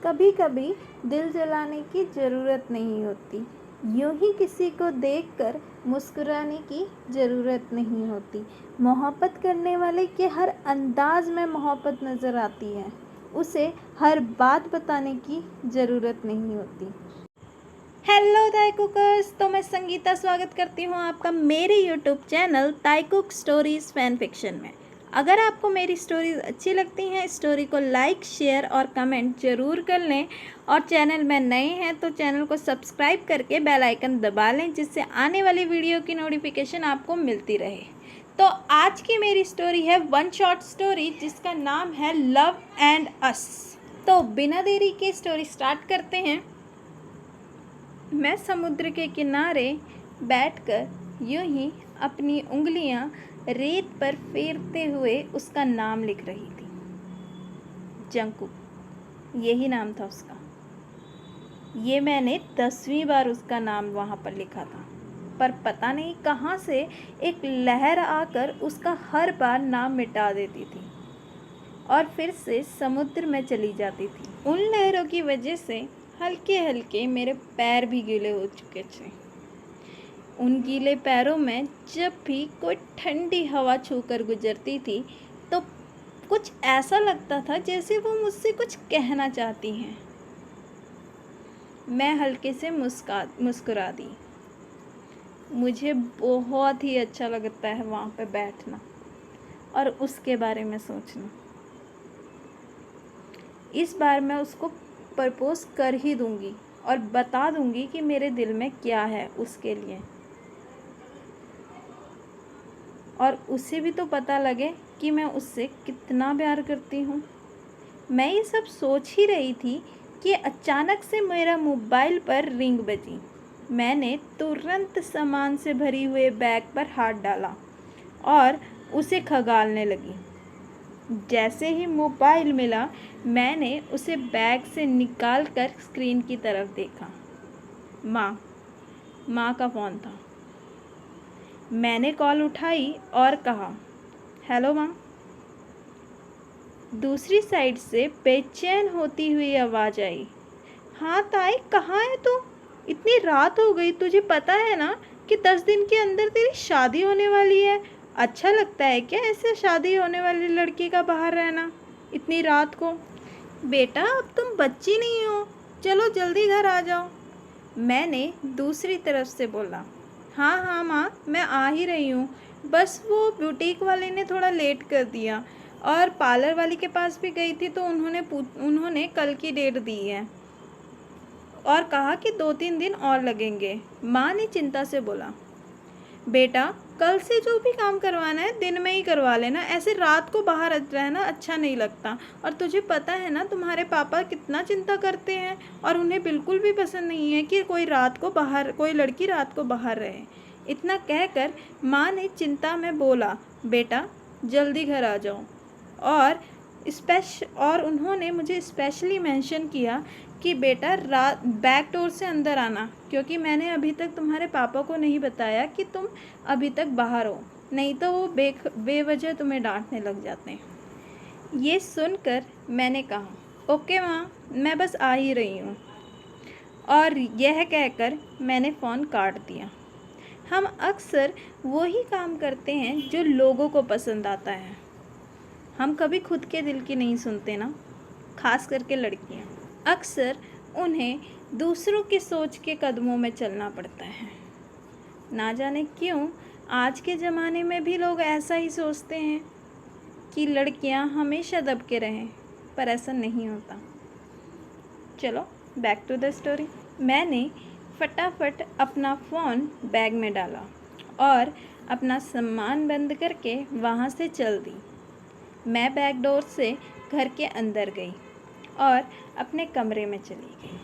कभी कभी दिल जलाने की ज़रूरत नहीं होती, यूं ही किसी को देखकर मुस्कुराने की ज़रूरत नहीं होती। मोहब्बत करने वाले के हर अंदाज में मोहब्बत नज़र आती है, उसे हर बात बताने की ज़रूरत नहीं होती। हेलो ताई कुकर्स, तो मैं संगीता स्वागत करती हूँ आपका मेरे यूट्यूब चैनल ताई कुक स्टोरीज़ फैन फिक्शन में। अगर आपको मेरी स्टोरीज़ अच्छी लगती हैं, स्टोरी को लाइक, शेयर और कमेंट ज़रूर कर लें, और चैनल में नए हैं तो चैनल को सब्सक्राइब करके बेल आइकन दबा लें, जिससे आने वाली वीडियो की नोटिफिकेशन आपको मिलती रहे। तो आज की मेरी स्टोरी है वन शॉट स्टोरी, जिसका नाम है लव एंड अस। तो बिना देरी के स्टोरी स्टार्ट करते हैं। मैं समुद्र के किनारे बैठकर यूं ही अपनी उंगलियां रेत पर फेरते हुए उसका नाम लिख रही थी। जंकुक, यही नाम था उसका। ये मैंने 10वीं बार उसका नाम वहाँ पर लिखा था, पर पता नहीं कहाँ से एक लहर आकर उसका हर बार नाम मिटा देती थी और फिर से समुद्र में चली जाती थी। उन लहरों की वजह से हल्के हल्के मेरे पैर भी गीले हो चुके थे। उन गीले पैरों में जब भी कोई ठंडी हवा छूकर गुजरती थी तो कुछ ऐसा लगता था जैसे वो मुझसे कुछ कहना चाहती हैं। मैं हल्के से मुस्कुरा दी। मुझे बहुत ही अच्छा लगता है वहाँ पे बैठना और उसके बारे में सोचना। इस बार मैं उसको प्रपोज कर ही दूंगी और बता दूंगी कि मेरे दिल में क्या है उसके लिए, और उसे भी तो पता लगे कि मैं उससे कितना प्यार करती हूँ। मैं ये सब सोच ही रही थी कि अचानक से मेरा मोबाइल पर रिंग बजी। मैंने तुरंत सामान से भरी हुए बैग पर हाथ डाला और उसे खंगालने लगी। जैसे ही मोबाइल मिला, मैंने उसे बैग से निकालकर स्क्रीन की तरफ देखा। माँ का फ़ोन था। मैंने कॉल उठाई और कहा, हेलो माँ। दूसरी साइड से बेचैन होती हुई आवाज़ आई, हाँ ताई, कहाँ है तू? इतनी रात हो गई, तुझे पता है ना कि 10 दिन के अंदर तेरी शादी होने वाली है। अच्छा लगता है क्या ऐसे शादी होने वाली लड़की का बाहर रहना इतनी रात को? बेटा, अब तुम बच्ची नहीं हो, चलो जल्दी घर आ जाओ। मैंने दूसरी तरफ से बोला, हाँ हाँ माँ, मैं आ ही रही हूँ। बस वो बुटीक वाले ने थोड़ा लेट कर दिया और पार्लर वाली के पास भी गई थी तो उन्होंने कल की डेट दी है और कहा कि 2-3 दिन और लगेंगे। माँ ने चिंता से बोला, बेटा, कल से जो भी काम करवाना है दिन में ही करवा लेना, ऐसे रात को बाहर रहना अच्छा नहीं लगता। और तुझे पता है ना तुम्हारे पापा कितना चिंता करते हैं और उन्हें बिल्कुल भी पसंद नहीं है कि कोई लड़की रात को बाहर रहे। इतना कहकर माँ ने चिंता में बोला, बेटा जल्दी घर आ जाओ। और उन्होंने मुझे स्पेशली मेंशन किया कि बेटा रात बैक डोर से अंदर आना, क्योंकि मैंने अभी तक तुम्हारे पापा को नहीं बताया कि तुम अभी तक बाहर हो, नहीं तो वो बेवजह तुम्हें डांटने लग जाते हैं। ये सुनकर मैंने कहा, ओके माँ, मैं बस आ ही रही हूँ, और यह कहकर मैंने फ़ोन काट दिया। हम अक्सर वही काम करते हैं जो लोगों को पसंद आता है। हम कभी खुद के दिल की नहीं सुनते ना, खास करके लड़कियां। अक्सर उन्हें दूसरों की सोच के कदमों में चलना पड़ता है। ना जाने क्यों आज के ज़माने में भी लोग ऐसा ही सोचते हैं कि लड़कियां हमेशा दब के रहें, पर ऐसा नहीं होता। चलो बैक टू द स्टोरी। मैंने फटाफट अपना फ़ोन बैग में डाला और अपना सामान बंद करके वहाँ से चल दी। मैं बैक डोर से घर के अंदर गई और अपने कमरे में चली गई।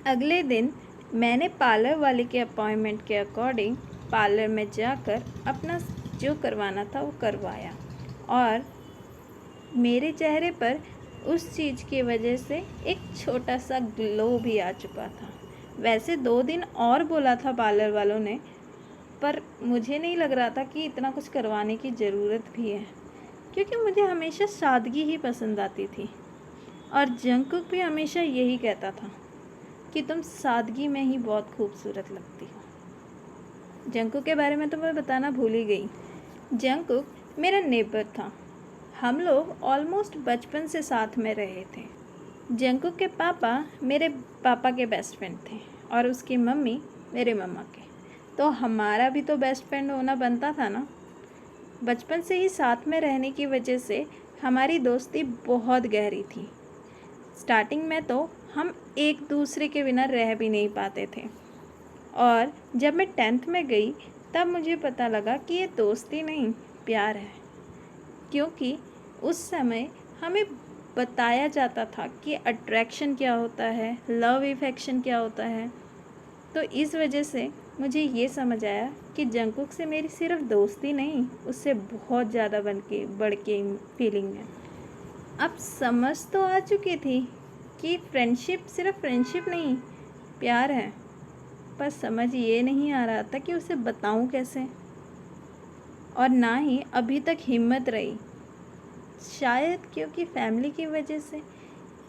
अगले दिन मैंने पार्लर वाले के अपॉइंटमेंट के अकॉर्डिंग पार्लर में जाकर अपना जो करवाना था वो करवाया, और मेरे चेहरे पर उस चीज़ की वजह से एक छोटा सा ग्लो भी आ चुका था। वैसे 2 दिन और बोला था पार्लर वालों ने, पर मुझे नहीं लग रहा था कि इतना कुछ करवाने की ज़रूरत भी है, क्योंकि मुझे हमेशा सादगी ही पसंद आती थी। और जंगकुक भी हमेशा यही कहता था कि तुम सादगी में ही बहुत खूबसूरत लगती हो। जंगकुक के बारे में तो मैं बताना भूल ही गई। जंगकुक मेरा नेबर था। हम लोग ऑलमोस्ट बचपन से साथ में रहे थे। जंगकुक के पापा मेरे पापा के बेस्ट फ्रेंड थे और उसकी मम्मी मेरे मम्मा के। तो हमारा भी तो बेस्ट फ्रेंड होना बनता था ना। बचपन से ही साथ में रहने की वजह से हमारी दोस्ती बहुत गहरी थी। स्टार्टिंग में तो हम एक दूसरे के बिना रह भी नहीं पाते थे और जब मैं 10th में गई तब मुझे पता लगा कि ये दोस्ती नहीं प्यार है, क्योंकि उस समय हमें बताया जाता था कि अट्रैक्शन क्या होता है, लव इफेक्शन क्या होता है। तो इस वजह से मुझे ये समझ आया कि जंगकुक से मेरी सिर्फ दोस्ती नहीं, उससे बहुत ज़्यादा बढ़ के फीलिंग है। अब समझ तो आ चुकी थी कि फ्रेंडशिप सिर्फ फ्रेंडशिप नहीं प्यार है, पर समझ ये नहीं आ रहा था कि उसे बताऊं कैसे, और ना ही अभी तक हिम्मत रही। शायद क्योंकि फैमिली की वजह से।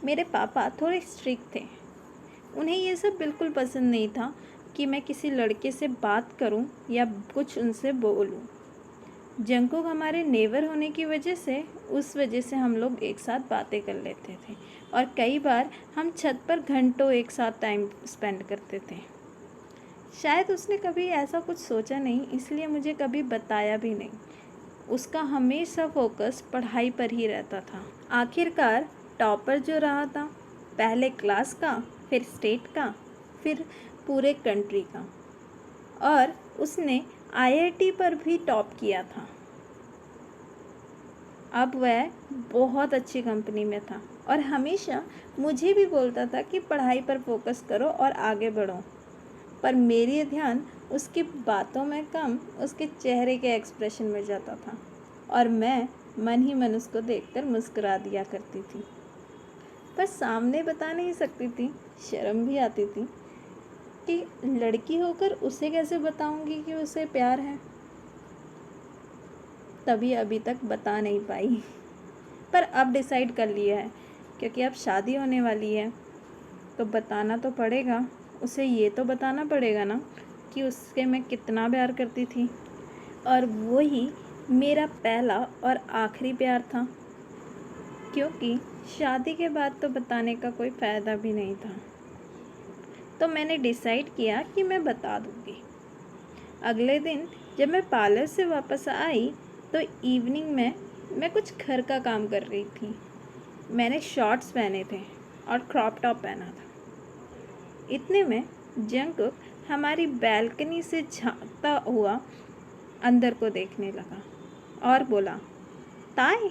मेरे पापा थोड़े स्ट्रिक्ट थे। उन्हें ये सब बिल्कुल पसंद नहीं था कि मैं किसी लड़के से बात करूं या कुछ उनसे बोलूं। जंगकुक हमारे नेबर होने की वजह से उस वजह से हम लोग एक साथ बातें कर लेते थे और कई बार हम छत पर घंटों एक साथ टाइम स्पेंड करते थे। शायद उसने कभी ऐसा कुछ सोचा नहीं, इसलिए मुझे कभी बताया भी नहीं। उसका हमेशा फोकस पढ़ाई पर ही रहता था। आखिरकार टॉपर जो रहा था, पहले क्लास का, फिर स्टेट का, फिर पूरे कंट्री का, और उसने आईआईटी पर भी टॉप किया था। अब वह बहुत अच्छी कंपनी में था और हमेशा मुझे भी बोलता था कि पढ़ाई पर फोकस करो और आगे बढ़ो, पर मेरी ध्यान उसकी बातों में कम उसके चेहरे के एक्सप्रेशन में जाता था और मैं मन ही मन उसको देखकर मुस्कुरा दिया करती थी, पर सामने बता नहीं सकती थी। शर्म भी आती थी कि लड़की होकर उसे कैसे बताऊंगी कि उसे प्यार है। तभी अभी तक बता नहीं पाई, पर अब डिसाइड कर लिया है, क्योंकि अब शादी होने वाली है तो बताना तो पड़ेगा। उसे ये तो बताना पड़ेगा ना कि उससे मैं कितना प्यार करती थी, और वो ही मेरा पहला और आखिरी प्यार था, क्योंकि शादी के बाद तो बताने का कोई फ़ायदा भी नहीं था। तो मैंने डिसाइड किया कि मैं बता दूँगी। अगले दिन जब मैं पार्लर से वापस आई तो इवनिंग में मैं कुछ घर का काम कर रही थी। मैंने शॉर्ट्स पहने थे और क्रॉप टॉप पहना था। इतने में जंगकुक हमारी बैल्कनी से झांकता हुआ अंदर को देखने लगा और बोला, ताई,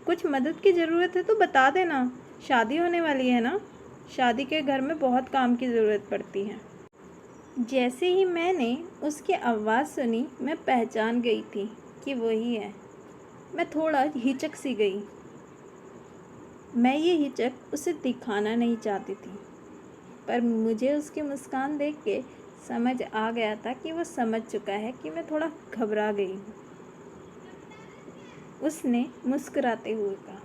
कुछ मदद की ज़रूरत है तो बता देना, शादी होने वाली है ना, शादी के घर में बहुत काम की ज़रूरत पड़ती है। जैसे ही मैंने उसकी आवाज़ सुनी मैं पहचान गई थी कि वही है। मैं थोड़ा हिचक सी गई। मैं ये हिचक उसे दिखाना नहीं चाहती थी, पर मुझे उसकी मुस्कान देख के समझ आ गया था कि वो समझ चुका है कि मैं थोड़ा घबरा गई हूँ। उसने मुस्कुराते हुए कहा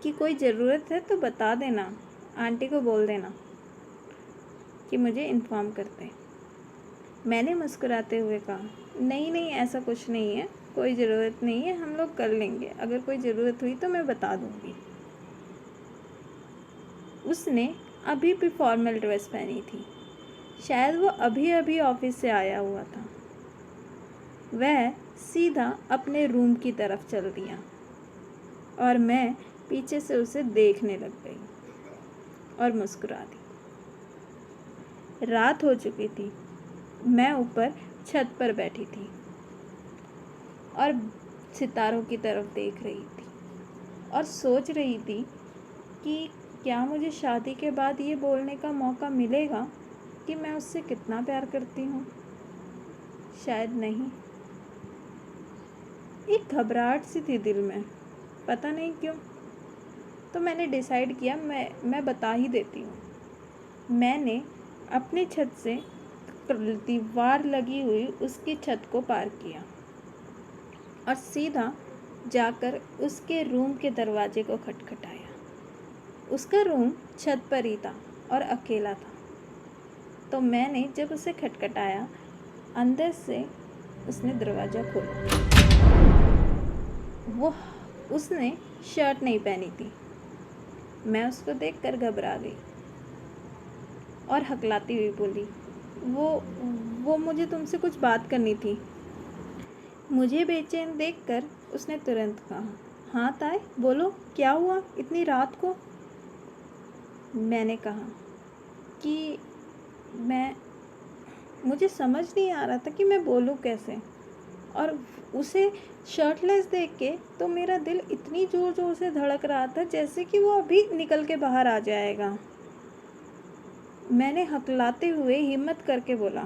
कि कोई ज़रूरत है तो बता देना, आंटी को बोल देना कि मुझे इन्फॉर्म कर दें। मैंने मुस्कुराते हुए कहा, नहीं नहीं, ऐसा कुछ नहीं है, कोई ज़रूरत नहीं है, हम लोग कर लेंगे, अगर कोई ज़रूरत हुई तो मैं बता दूँगी। उसने अभी भी फॉर्मल ड्रेस पहनी थी। शायद वो अभी अभी ऑफिस से आया हुआ था। वह सीधा अपने रूम की तरफ चल दिया और मैं पीछे से उसे देखने लग गई और मुस्कुरा दी। रात हो चुकी थी। मैं ऊपर छत पर बैठी थी और सितारों की तरफ देख रही थी और सोच रही थी कि क्या मुझे शादी के बाद ये बोलने का मौका मिलेगा कि मैं उससे कितना प्यार करती हूँ। शायद नहीं। एक घबराहट सी थी दिल में, पता नहीं क्यों। तो मैंने डिसाइड किया मैं बता ही देती हूँ। मैंने अपनी छत से दीवार लगी हुई उसकी छत को पार किया और सीधा जाकर उसके रूम के दरवाजे को खटखटाया। उसका रूम छत पर ही था और अकेला था। तो मैंने जब उसे खटखटाया, अंदर से उसने दरवाज़ा खोला। वो उसने शर्ट नहीं पहनी थी। मैं उसको देखकर घबरा गई और हकलाती हुई बोली, वो मुझे तुमसे कुछ बात करनी थी। मुझे बेचैन देखकर उसने तुरंत कहा, हाँ ताई, बोलो क्या हुआ इतनी रात को। मैंने कहा कि मुझे समझ नहीं आ रहा था कि मैं बोलूँ कैसे, और उसे शर्टलेस देख के तो मेरा दिल इतनी ज़ोर ज़ोर से धड़क रहा था जैसे कि वो अभी निकल के बाहर आ जाएगा। मैंने हकलाते हुए हिम्मत करके बोला,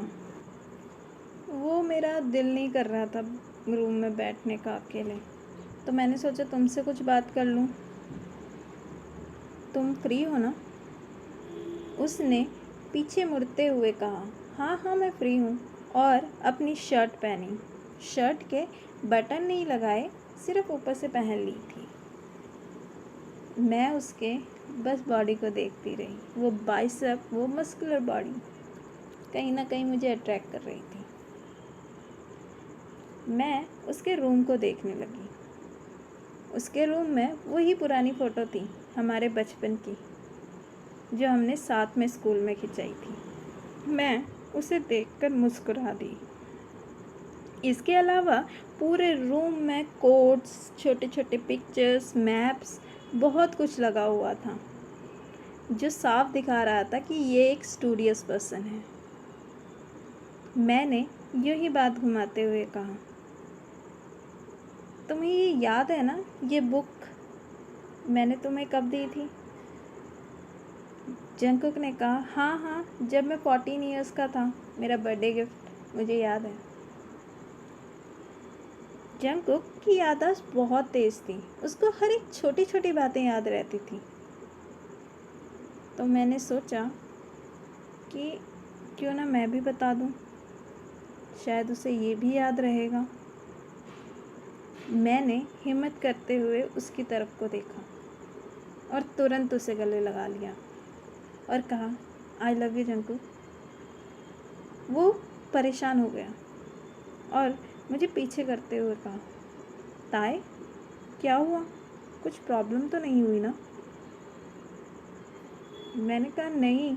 वो मेरा दिल नहीं कर रहा था रूम में बैठने का अकेले, तो मैंने सोचा तुमसे कुछ बात कर लूँ। तुम फ्री हो ना? उसने पीछे मुड़ते हुए कहा, हाँ हाँ मैं फ्री हूँ, और अपनी शर्ट पहनी। शर्ट के बटन नहीं लगाए, सिर्फ ऊपर से पहन ली थी। मैं उसके बस बॉडी को देखती रही। वो बाइसेप, वो मस्कुलर बॉडी कहीं ना कहीं मुझे अट्रैक्ट कर रही थी। मैं उसके रूम को देखने लगी। उसके रूम में वही पुरानी फ़ोटो थी हमारे बचपन की, जो हमने साथ में स्कूल में खिंचाई थी। मैं उसे देखकर मुस्कुरा दी। इसके अलावा पूरे रूम में कोट्स, छोटे छोटे पिक्चर्स, मैप्स, बहुत कुछ लगा हुआ था जो साफ दिखा रहा था कि ये एक स्टूडियस पर्सन है। मैंने यूं ही बात घुमाते हुए कहा, तुम्हें ये याद है ना, ये बुक मैंने तुम्हें कब दी थी? जंगकुक ने कहा, हाँ हाँ, जब मैं 14 ईयर्स का था, मेरा बर्थडे गिफ्ट, मुझे याद है। जंगकुक की याददाश्त बहुत तेज़ थी। उसको हर एक छोटी छोटी बातें याद रहती थी। तो मैंने सोचा कि क्यों ना मैं भी बता दूं, शायद उसे ये भी याद रहेगा। मैंने हिम्मत करते हुए उसकी तरफ को देखा और तुरंत उसे गले लगा लिया और कहा, आई लव यू जंकू। वो परेशान हो गया और मुझे पीछे करते हुए कहा, ताई क्या हुआ, कुछ प्रॉब्लम तो नहीं हुई ना? मैंने कहा, नहीं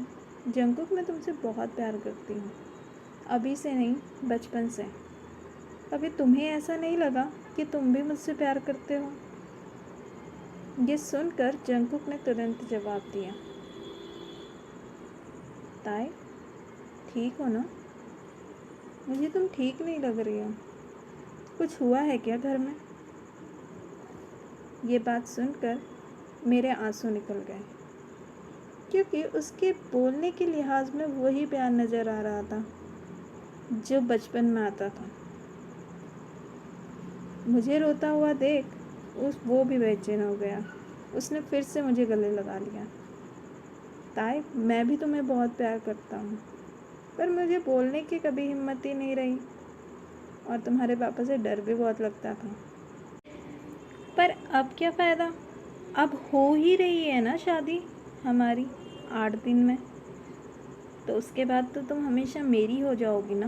जंकुक, मैं तुमसे बहुत प्यार करती हूँ, अभी से नहीं, बचपन से। कभी तुम्हें ऐसा नहीं लगा कि तुम भी मुझसे प्यार करते हो? ये सुनकर जंकुक ने तुरंत जवाब दिया, ताई ठीक हो ना? मुझे तुम ठीक नहीं लग रही हो, कुछ हुआ है क्या घर में? ये बात सुनकर मेरे आंसू निकल गए, क्योंकि उसके बोलने के लिहाज में वही प्यार नज़र आ रहा था जो बचपन में आता था। मुझे रोता हुआ देख वो भी बेचैन हो गया। उसने फिर से मुझे गले लगा लिया। ताई, मैं भी तुम्हें बहुत प्यार करता हूँ, पर मुझे बोलने की कभी हिम्मत ही नहीं रही, और तुम्हारे पापा से डर भी बहुत लगता था। पर अब क्या फ़ायदा, अब हो ही रही है ना शादी हमारी 8 दिन में, तो उसके बाद तो तुम हमेशा मेरी हो जाओगी ना,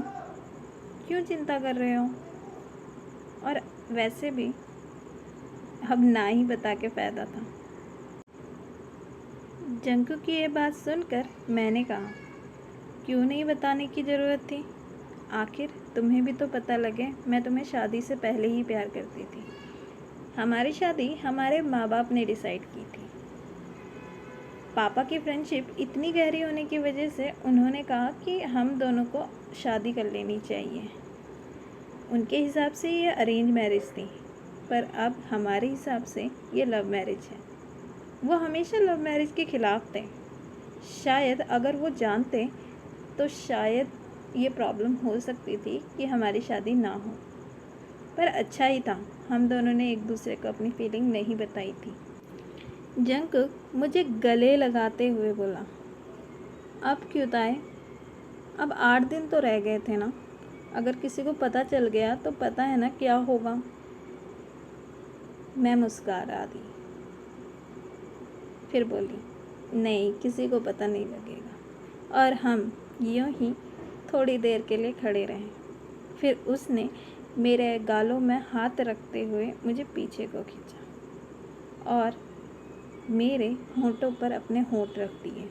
क्यों चिंता कर रहे हो? और वैसे भी अब ना ही बता के फ़ायदा था। जंकू की ये बात सुनकर मैंने कहा, क्यों नहीं बताने की ज़रूरत थी? आखिर तुम्हें भी तो पता लगे मैं तुम्हें शादी से पहले ही प्यार करती थी। हमारी शादी हमारे माँ बाप ने डिसाइड की थी। पापा की फ्रेंडशिप इतनी गहरी होने की वजह से उन्होंने कहा कि हम दोनों को शादी कर लेनी चाहिए। उनके हिसाब से ये अरेंज मैरिज थी, पर अब हमारे हिसाब से ये लव मैरिज है। वो हमेशा लव मैरिज के ख़िलाफ़ थे। शायद अगर वो जानते तो शायद ये प्रॉब्लम हो सकती थी कि हमारी शादी ना हो, पर अच्छा ही था हम दोनों ने एक दूसरे को अपनी फीलिंग नहीं बताई थी। जंकुक मुझे गले लगाते हुए बोला, अब क्यों ताए, अब 8 दिन तो रह गए थे ना, अगर किसी को पता चल गया तो पता है ना क्या होगा। मैं मुस्कुरा दी। फिर बोली, नहीं, किसी को पता नहीं लगेगा। और हम यूं ही थोड़ी देर के लिए खड़े रहे। फिर उसने मेरे गालों में हाथ रखते हुए मुझे पीछे को खींचा और मेरे होंठों पर अपने होंठ रख दिए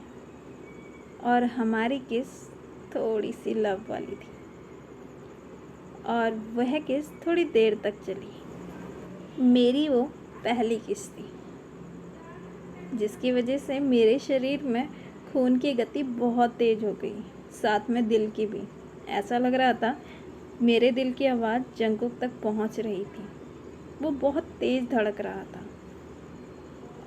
और हमारी किस थोड़ी सी लव वाली थी और वह किस थोड़ी देर तक चली। मेरी वो पहली किस थी जिसकी वजह से मेरे शरीर में खून की गति बहुत तेज़ हो गई, साथ में दिल की भी। ऐसा लग रहा था मेरे दिल की आवाज़ जंकुक तक पहुंच रही थी। वो बहुत तेज़ धड़क रहा था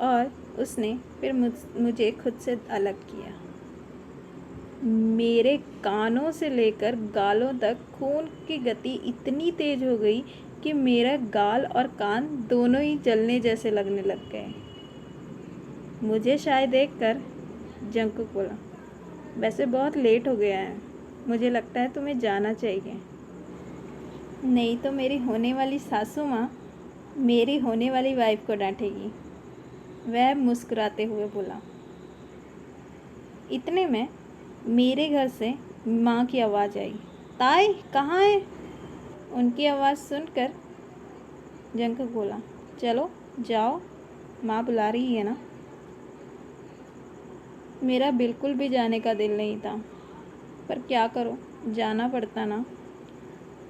और उसने फिर मुझे खुद से अलग किया। मेरे कानों से लेकर गालों तक खून की गति इतनी तेज़ हो गई कि मेरा गाल और कान दोनों ही जलने जैसे लगने लग गए। मुझे शायद देखकर जंकुक बोला, वैसे बहुत लेट हो गया है, मुझे लगता है तुम्हें जाना चाहिए, नहीं तो मेरी होने वाली सासू माँ मेरी होने वाली वाइफ को डांटेगी। वह मुस्कुराते हुए बोला। इतने में मेरे घर से माँ की आवाज़ आई, ताई कहाँ है? उनकी आवाज़ सुनकर जंकुक बोला, चलो जाओ, माँ बुला रही है ना। मेरा बिल्कुल भी जाने का दिल नहीं था, पर क्या करो, जाना पड़ता ना,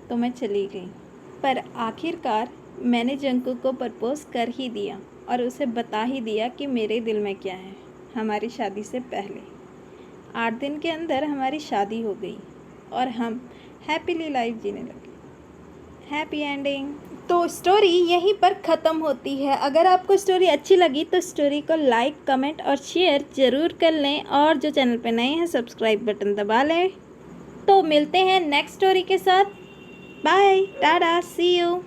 तो मैं चली गई। पर आखिरकार मैंने जंकुक को प्रपोज़ कर ही दिया और उसे बता ही दिया कि मेरे दिल में क्या है। हमारी शादी से पहले 8 दिन के अंदर हमारी शादी हो गई और हम हैप्पीली लाइफ जीने लगे। Happy ending. तो स्टोरी यहीं पर ख़त्म होती है। अगर आपको स्टोरी अच्छी लगी तो स्टोरी को लाइक, कमेंट और शेयर ज़रूर कर लें और जो चैनल पे नए हैं सब्सक्राइब बटन दबा लें। तो मिलते हैं नेक्स्ट स्टोरी के साथ। Bye, tata, see you.